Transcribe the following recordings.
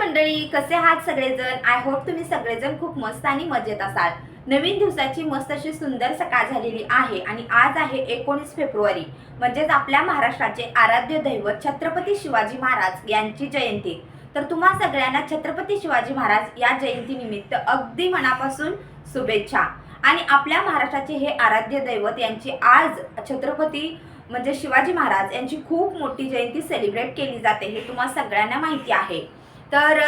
मंडळी, कसे आहात सगळेजण? आय होप तुम्ही सगळेजण खूप मस्त आणि मजेत असाल। नवीन दिवसाची मस्त अशी सुंदर सकाळ झालेली आहे आणि आज आहे 19 फेब्रुवारी, म्हणजेच आपल्या महाराष्ट्राचे आराध्य दैवत छत्रपती शिवाजी महाराज यांची जयंती। तर तुम्हा सगळ्यांना छत्रपती शिवाजी महाराज या जयंतीनिमित्त अगदी मनापासून शुभेच्छा। आणि आपल्या महाराष्ट्राचे हे आराध्य दैवत यांची आज छत्रपती म्हणजे शिवाजी महाराज यांची खूप मोठी जयंती सेलिब्रेट केली जाते, हे तुम्हाला सगळ्यांना माहिती आहे। तर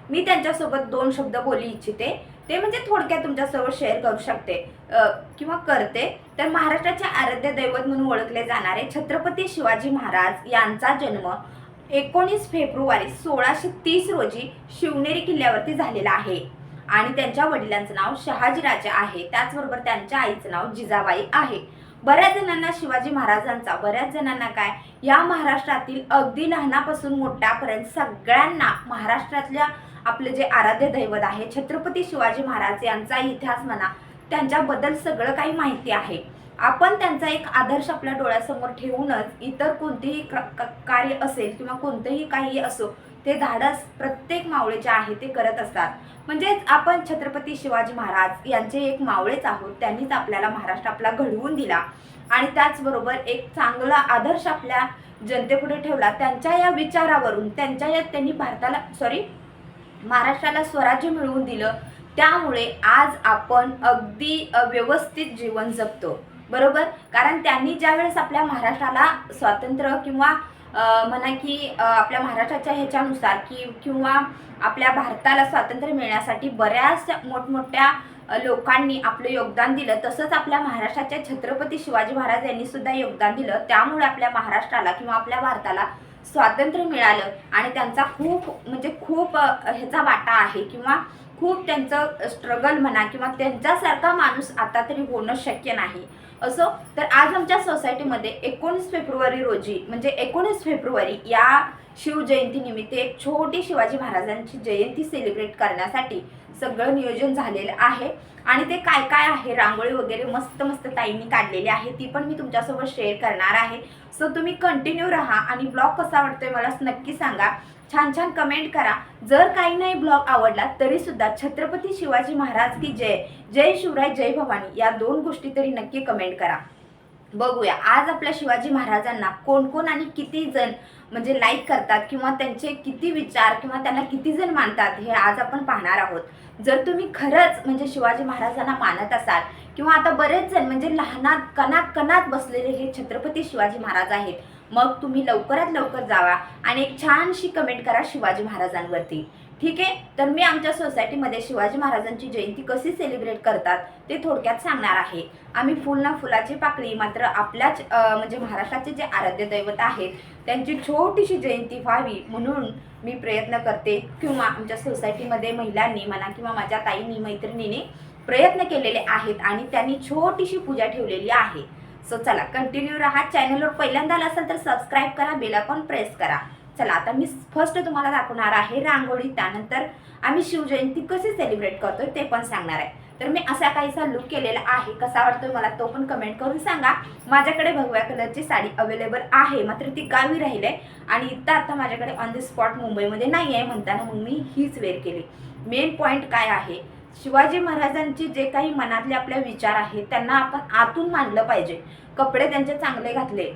मी त्यांच्यासोबत दोन शब्द बोलू इच्छिते, ते म्हणजे थोडक्यात तुमच्यासोबत शेअर करू शकते किंवा करते। तर महाराष्ट्राचे आराध्य दैवत म्हणून ओळखले जाणारे छत्रपती शिवाजी महाराज यांचा जन्म 19 फेब्रुवारी 1630 रोजी शिवनेरी किल्ल्यावरती झालेला आहे आणि त्यांच्या वडिलांचं नाव शहाजीराजे आहे, त्याचबरोबर त्यांच्या आईचं नाव जिजाबाई आहे। बऱ्याच जणांना शिवाजी महाराजांचा, बऱ्याच जणांना काय या महाराष्ट्रातील अगदी लहानापासून मोठ्यापर्यंत सगळ्यांना महाराष्ट्रातल्या आपले जे आराध्य दैवत आहे छत्रपती शिवाजी महाराज यांचा इतिहास म्हणा, त्यांच्याबद्दल सगळं काही माहिती आहे। आपण त्यांचा एक आदर्श आपल्या डोळ्यासमोर ठेवूनच इतर कोणतेही कार्य असेल किंवा कोणतेही काही असो ते धाडस प्रत्येक मावळे जे आहे ते करत असतात। म्हणजेच आपण छत्रपती शिवाजी महाराज यांचे एक मावळेच आहोत। त्यांनीच आपल्याला महाराष्ट्र आपला घडवून दिला आणि त्याचबरोबर एक चांगला आदर्श आपल्या जनतेपुढे ठेवला। त्यांच्या या विचारावरून त्यांनी महाराष्ट्राला स्वराज्य मिळवून दिलं, त्यामुळे आज आपण अगदी व्यवस्थित जीवन जगतो, बरोबर। कारण त्यांनी ज्यावेळेस आपल्या महाराष्ट्राला स्वातंत्र्य किंवा म्हणा की आपल्या महाराष्ट्राच्या ह्याच्यानुसार किंवा आपल्या भारताला स्वातंत्र्य मिळण्यासाठी बऱ्याच मोठमोठ्या लोकांनी आपलं योगदान दिलं, तसंच आपल्या महाराष्ट्राच्या छत्रपती शिवाजी महाराज यांनी सुद्धा योगदान दिलं। त्यामुळे आपल्या महाराष्ट्राला किंवा आपल्या भारताला स्वातंत्र्य मिळालं आणि त्यांचा खूप ह्याचा वाटा आहे किंवा खूप त्यांचं स्ट्रगल म्हणा किंवा त्यांच्यासारखा माणूस आता तरी होणं शक्य नाही असो। तर आज आमच्या सोसायटीमध्ये 19 फेब्रुवारी रोजी म्हणजे 19 फेब्रुवारी या शिवजयंतीनिमित्त एक छोटी शिवाजी महाराजांची जयंती सेलिब्रेट करण्यासाठी सगळं नियोजन झालेलं आहे आणि ते काय काय आहे, रांगोळी वगैरे मस्त मस्त ताईंनी काढलेली आहे, ती पण मी तुमच्यासोबत शेअर करणार आहे। सो तुम्ही कंटिन्यू राहा आणि ब्लॉग कसा वाटतोय मला नक्की सांगा, छान छान कमेंट करा। जर काही नाही ब्लॉग आवडला तरी सुद्धा छत्रपती शिवाजी महाराज की जय, जय शिवराय जय भवानी या दोन गोष्टी तरी नक्की कमेंट करा। बघूया आज आपल्या शिवाजी महाराजांना कोण कोण आणि किती जण म्हणजे लाईक करतात किंवा त्यांचे किती विचार किंवा त्यांना किती जण मानतात हे आज आपण पाहणार आहोत। जर तुम्ही खरंच म्हणजे शिवाजी महाराजांना मानत असाल किंवा आता बरेच जण म्हणजे लहानात कणात बसलेले हे छत्रपती शिवाजी महाराज आहेत, मग तुम्ही लवकरात लवकर जावा आणि एक छानशी कमेंट करा शिवाजी महाराजांवरती, ठीक आहे। तर मी आमच्या सोसायटीमध्ये शिवाजी महाराजांची जयंती कशी सेलिब्रेट करतात ते थोडक्यात सांगणार आहे। आम्ही फुल ना फुलाची पाकळी मात्र आपल्याच म्हणजे महाराष्ट्राचे जे आराध्य दैवत आहेत त्यांची छोटीशी जयंती व्हावी म्हणून मी प्रयत्न करते किंवा आमच्या सोसायटीमध्ये महिलांनी म्हणा किंवा माझ्या ताईंनी मैत्रिणींनी प्रयत्न केलेले आहेत आणि त्यांनी छोटीशी पूजा ठेवलेली आहे। सो चला कंटिन्यू राहा। चॅनलवर पहिल्यांदा आला असाल तर सबस्क्राईब करा, बेल आयकॉन प्रेस करा। चला आता मी फर्स्ट तुम्हाला दाखवणार आहे रांगोळी, त्यानंतर आम्ही शिवजयंती कशी सेलिब्रेट करतोय ते पण सांगणार आहे। तर मी असा काहीसा लुक केलेला आहे, कसा वाटतोय मला तो पण कमेंट करून सांगा। माझ्याकडे भगव्या कलरची साडी अवेलेबल आहे, मात्र ती गावी राहिली आणि इथं आता माझ्याकडे ऑन द स्पॉट मुंबईमध्ये नाही आहे, म्हणताना मग मी हीच वेअर केली। मेन पॉईंट काय आहे, शिवाजी महाराजांचे जे काही मनातले आपले विचार आहेत त्यांना आपण आतून मानलं पाहिजे। कपडे त्यांचे चांगले घातले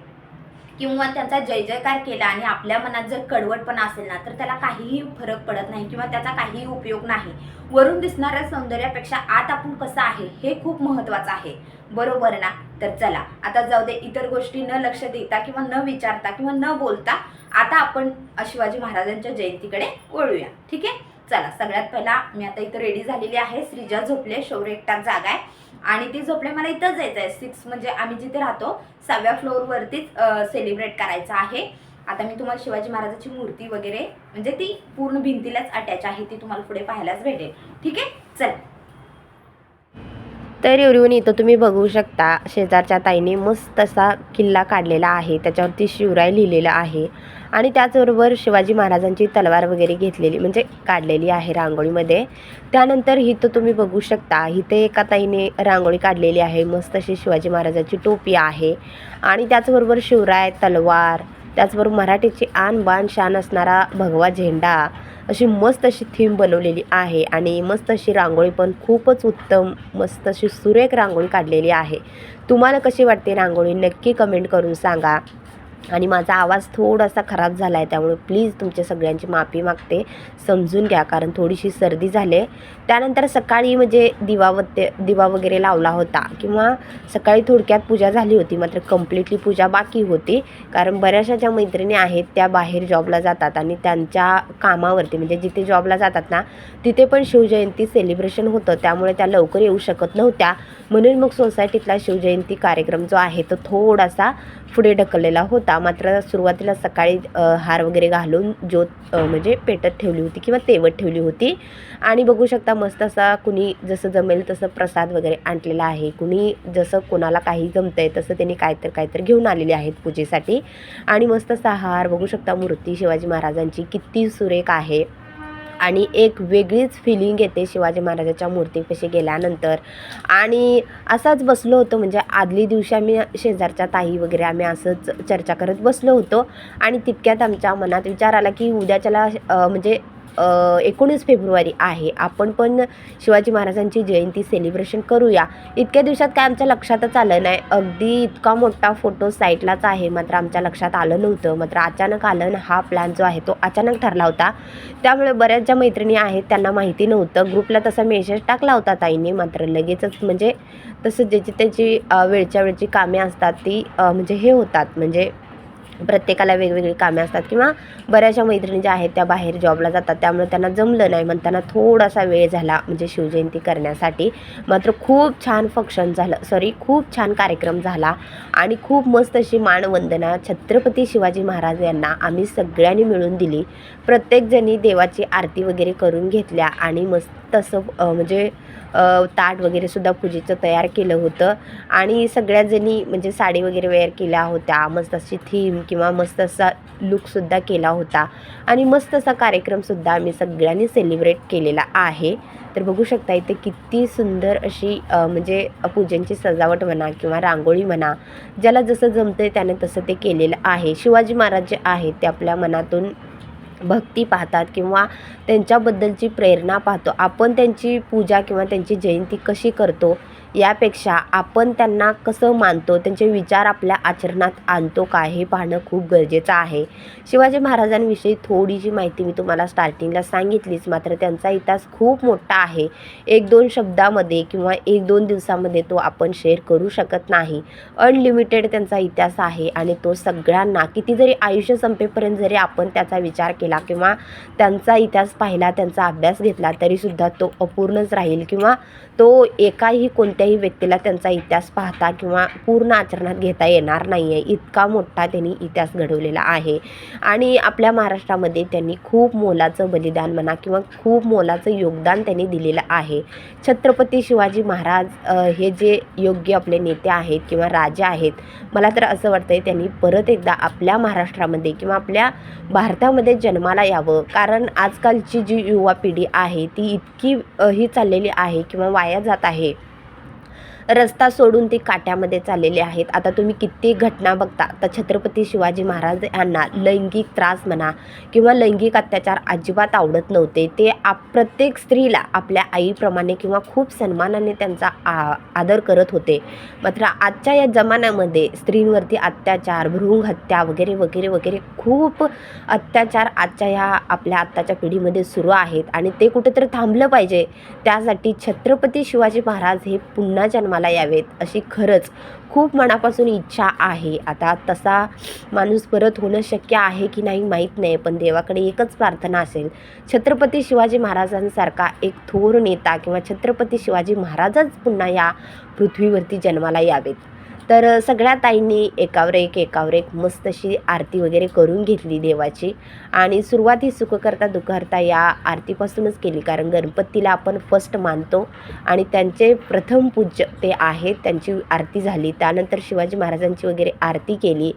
किंवा त्यांचा जय जयकार केला आणि आपल्या मनात जर कडवटपणा असेल ना तर त्याला काहीही फरक पडत नाही किंवा त्याचा काहीही उपयोग नाही। वरून दिसणाऱ्या सौंदर्यापेक्षा आत आपण कसं आहे हे खूप महत्त्वाचं आहे, बरोबर ना। तर चला आता जाऊ दे इतर गोष्टी न लक्ष देता किंवा न विचारता किंवा न बोलता आता आपण शिवाजी महाराजांच्या जयंतीकडे वळूया, ठीक आहे। चला सगळ्यात पहिला मी आता इथं रेडी झालेली आहे। श्रीजा झोपले, शौर्य एकटा जागा आहे आणि ती झोपले, मला इथं जायचं आहे 6 म्हणजे आम्ही जिथे राहतो 6व्या फ्लोअरवरतीच सेलिब्रेट करायचं आहे। आता मी तुम्हाला शिवाजी महाराजांची मूर्ती वगैरे म्हणजे ती पूर्ण भिंतीलाच अटॅच आहे, ती तुम्हाला पुढे पाहायलाच भेटेल, ठीक आहे। चला तर एवढीवन इथं तुम्ही बघू शकता शेजारच्या ताईने मस्त असा किल्ला काढलेला आहे, त्याच्यावरती शिवराय लिहिलेलं आहे आणि त्याचबरोबर शिवाजी महाराजांची तलवार वगैरे घेतलेली म्हणजे काढलेली आहे रांगोळीमध्ये। त्यानंतर इथं तुम्ही बघू शकता इथे एका ताईने रांगोळी काढलेली आहे, मस्त अशी शिवाजी महाराजांची टोपी आहे आणि त्याचबरोबर शिवराय तलवार, त्याचबरोबर मराठीची आन बान शान असणारा भगवा झेंडा, अशी मस्त अशी थीम बनवलेली आहे आणि मस्त अशी रांगोळी पण खूपच उत्तम, मस्त अशी सुरेख रांगोळी काढलेली आहे. तुम्हाला कशी वाटते रांगोळी नक्की कमेंट करून सांगा. आणि माझा आवाज थोडासा खराब झाला आहे, त्यामुळे प्लीज तुमच्या सगळ्यांची माफी मागते, समजून घ्या, कारण थोडीशी सर्दी झाली आहे. त्यानंतर सकाळी म्हणजे दिवा वगैरे लावला होता, किंवा सकाळी थोडक्यात पूजा झाली होती, मात्र कम्प्लिटली पूजा बाकी होती. कारण बऱ्याचशा ज्या मैत्रिणी आहेत त्या बाहेर जॉबला जातात आणि त्यांच्या कामावरती म्हणजे जिथे जॉबला जातात ना तिथे पण शिवजयंती सेलिब्रेशन होतं, त्यामुळे त्या लवकर येऊ शकत नव्हत्या. म्हणून मग सोसायटीतला शिवजयंती कार्यक्रम जो आहे तो थोडासा पुढे ढकललेला होता. मात्र सुरुवातीला सकाळी हार वगैरे घालून ज्योत म्हणजे पेटत ठेवली होती किंवा तेवत ठेवली होती. आणि बघू शकता मस्त असा कुणी जसं जमेल तसं प्रसाद वगैरे आणलेला आहे. कुणी जसं कोणाला काही जमतंय तसं त्यांनी काहीतरी घेऊन आलेले आहेत पूजेसाठी. आणि मस्त असा हार बघू शकता, मूर्ती शिवाजी महाराजांची किती सुरेख आहे आणि एक वेगळीच फिलिंग येते शिवाजी महाराजाच्या मूर्तीपाशी गेल्यानंतर. आणि असाच बसलो होतो, म्हणजे आदली दिवशी आम्ही शेजारच्या ताई वगैरे आम्ही असंच चर्चा करत बसलो होतो. आणि तितक्यात आमच्या मनात विचार आला की उद्याच्याला म्हणजे 19 फेब्रुवारी आहे, आपण पण शिवाजी महाराजांची जयंती सेलिब्रेशन करूया. इतक्या दिवसात काय आमच्या लक्षातच आलं नाही. अगदी इतका मोठा फोटो साईडलाच आहे, मात्र आमच्या लक्षात आलं नव्हतं. मात्र अचानक आलं आणि हा प्लॅन जो आहे तो अचानक ठरला होता. त्यामुळे बऱ्याच ज्या मैत्रिणी आहेत त्यांना माहिती नव्हतं. ग्रुपला तसा मेसेज टाकला होता ताईंनी, मात्र लगेचच म्हणजे तसं ज्याची त्याची वेळच्या वेळची कामे असतात ती म्हणजे हे होतात, म्हणजे प्रत्येकाला वेगवेगळी कामे असतात, किंवा बऱ्याचशा मैत्रिणी ज्या आहेत त्या बाहेर जॉबला जातात, त्यामुळे त्यांना जमलं नाही, म्हणताना थोडासा वेळ झाला म्हणजे शिवजयंती करण्यासाठी. मात्र खूप छान खूप छान कार्यक्रम झाला आणि खूप मस्त अशी मानवंदना छत्रपती शिवाजी महाराज यांना आम्ही सगळ्यांनी मिळून दिली. प्रत्येकजणी देवाची आरती वगैरे करून घेतल्या आणि मस्त असं म्हणजे ताट वगैरे सुद्धा पूजेचं तयार केलं होतं. आणि सगळ्याच जणी म्हणजे साडी वगैरे वेअर केल्या होत्या, मस्त अशी थीम किंवा मस्त असा लुकसुद्धा केला होता. आणि मस्त असा कार्यक्रमसुद्धा आम्ही सगळ्यांनी सेलिब्रेट केलेला आहे. तर बघू शकता इथे किती सुंदर अशी म्हणजे पूजेची सजावट म्हणा किंवा रांगोळी म्हणा, ज्याला जसं जमतंय त्याने तसं ते केलेलं आहे. शिवाजी महाराज जे आहेत ते आपल्या मनातून भक्ती पाहतात किंवा त्यांच्याबद्दलची प्रेरणा पाहतो. आपण त्यांची पूजा किंवा त्यांची जयंती कशी करतो यापेक्षा आपण त्यांना कसं मानतो, त्यांचे विचार आपल्या आचरणात आणतो का, हे पाहणं खूप गरजेचं आहे. शिवाजी महाराजांविषयी थोडीशी माहिती मी तुम्हाला स्टार्टिंगला सांगितलीच, मात्र त्यांचा इतिहास खूप मोठा आहे. 1-2 शब्दामध्ये किंवा 1-2 दिवसामध्ये तो आपण शेअर करू शकत नाही. अनलिमिटेड त्यांचा इतिहास आहे आणि तो सगळ्यांना किती जरी आयुष्य संपेपर्यंत जरी आपण त्याचा विचार केला किंवा त्यांचा इतिहास पाहिला, त्यांचा अभ्यास घेतला, तरीसुद्धा तो अपूर्णच राहील, किंवा तो एकाही कोणत्याही व्यक्तीला त्यांचा इतिहास पाहता किंवा पूर्ण आचरणात घेता येणार नाही आहे. इतका मोठा त्यांनी इतिहास घडवलेला आहे. आणि आपल्या महाराष्ट्रामध्ये त्यांनी खूप मोलाचं बलिदान म्हणा किंवा खूप मोलाचं योगदान त्यांनी दिलेलं आहे. छत्रपती शिवाजी महाराज हे जे योग्य आपले नेते आहेत किंवा राजे आहेत, मला तर असं वाटतंय त्यांनी परत एकदा आपल्या महाराष्ट्रामध्ये किंवा आपल्या भारतामध्ये जन्माला यावं. कारण आजकालची जी युवा पिढी आहे ती इतकी ही चाललेली आहे किंवा वाया जात आहे, रस्ता सोडून ते काट्यामध्ये चाललेले आहेत. आता तुम्ही किती घटना बघता, तर छत्रपती शिवाजी महाराज यांना लैंगिक त्रास म्हणा किंवा लैंगिक अत्याचार अजिबात आवडत नव्हते. ते प्रत्येक स्त्रीला आपल्या आईप्रमाणे किंवा खूप सन्मानाने त्यांचा आदर करत होते. मात्र आजच्या या जमान्यामध्ये स्त्रींवरती अत्याचार, भ्रूण हत्या वगैरे वगैरे वगैरे खूप अत्याचार आजच्या ह्या आपल्या आत्ताच्या पिढीमध्ये सुरू आहेत आणि ते कुठेतरी थांबलं पाहिजे. त्यासाठी छत्रपती शिवाजी महाराज हे पुन्हा जन्माला यावेत अशी खरंच खूप मनापासून इच्छा आहे. आता तसा माणूस परत होणं शक्य आहे की नाही माहीत नाही, पण देवाकडे एकच प्रार्थना असेल, छत्रपती शिवाजी महाराजांसारखा एक थोर नेता किंवा छत्रपती शिवाजी महाराजच पुन्हा या पृथ्वीवरती जन्माला यावेत. तर सगळ्या ताईंनी एकावर एक मस्त अशी आरती वगैरे करून घेतली देवाची. आणि सुरुवात ही सुखकर्ता दुःखहर्ता या आरतीपासूनच केली, कारण गणपतीला आपण फर्स्ट मानतो आणि त्यांचे प्रथम पूज्य ते आहेत. त्यांची आरती झाली, त्यानंतर शिवाजी महाराजांची वगैरे आरती केली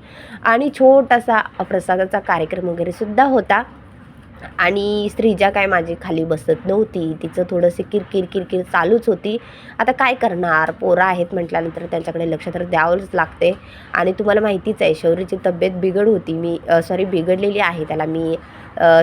आणि छोटासा प्रसादाचा कार्यक्रम वगैरे सुद्धा होता. आणि स्त्रीजा काय माझी खाली बसत नव्हती, तिचं थोडंसं किरकिर चालूच होती. आता काय करणार, पोरं आहेत म्हटल्यानंतर त्यांच्याकडे लक्ष तर द्यावंच लागते. आणि तुम्हाला माहितीच आहे शौर्यची तब्येत बिघडलेली आहे, त्याला मी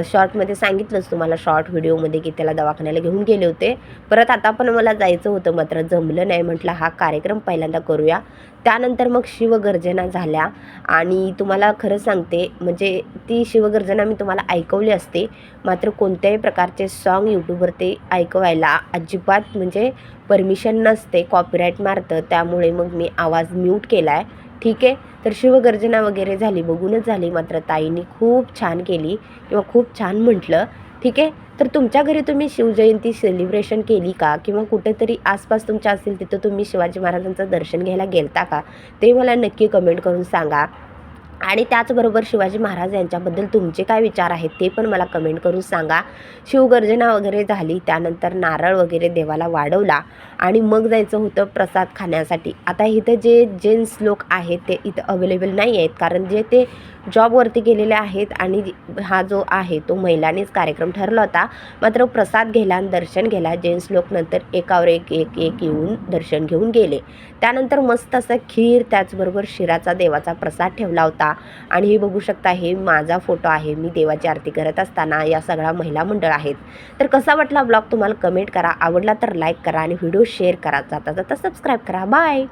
शॉर्टमध्ये सांगितलंच तुम्हाला शॉर्ट व्हिडिओमध्ये की त्याला दवाखान्याला घेऊन गेले होते. परत आता पण मला जायचं होतं, मात्र जमलं नाही. म्हटलं हा कार्यक्रम पहिल्यांदा करूया. त्यानंतर मग शिवगर्जना झाल्या आणि तुम्हाला खरं सांगते म्हणजे ती शिवगर्जना मी तुम्हाला ऐकवली असते, मात्र कोणत्याही प्रकारचे सॉन्ग यूट्यूबवर ते ऐकवायला अजिबात म्हणजे परमिशन नसते, कॉपीराईट मारतं. त्यामुळे मग मी आवाज म्यूट केला आहे. ठीक आहे. तर शिवगर्जना वगैरे झाली, बघूनच झाली, मात्र ताईंनी खूप छान केली किंवा खूप छान म्हटलं. ठीक आहे. तर तुमच्या घरी तुम्ही शिवजयंती सेलिब्रेशन केली का? किंवा कुठेतरी आसपास तुमच्या असेल तिथं तुम्ही शिवाजी महाराजांचं दर्शन घ्यायला गेलता का? ते मला नक्की कमेंट करून सांगा. आणि त्याचबरोबर शिवाजी महाराज यांच्याबद्दल तुमचे काय विचार आहेत ते पण मला कमेंट करून सांगा. शिवगर्जना वगैरे झाली, त्यानंतर नारळ वगैरे देवाला वाढवला आणि मग जायचं होतं प्रसाद खाण्यासाठी. आता इथं जे जेंट्स लोक आहेत ते इथं अवेलेबल नाही आहेत, कारण जे ते जॉबवरती गेलेले आहेत आणि हा जो आहे तो महिलांनीच कार्यक्रम ठरला होता. मात्र प्रसाद घ्यायला आणि दर्शन घ्यायला जेंट्स लोक नंतर एकावर एक एक एक येऊन दर्शन घेऊन गेले. त्यानंतर मस्त असं खीर त्याचबरोबर शिराचा देवाचा प्रसाद ठेवला होता. आणि हे बघू शकता, हे माझा फोटो आहे. मी देवाची आरती करत असताना या सगळ्या महिला मंडळ आहेत. तर कसा वाटला ब्लॉग तुम्हाला कमेंट करा. आवडला तर लाईक करा आणि व्हिडिओ शेअर करा. जाता जाता सबस्क्राईब करा. बाय.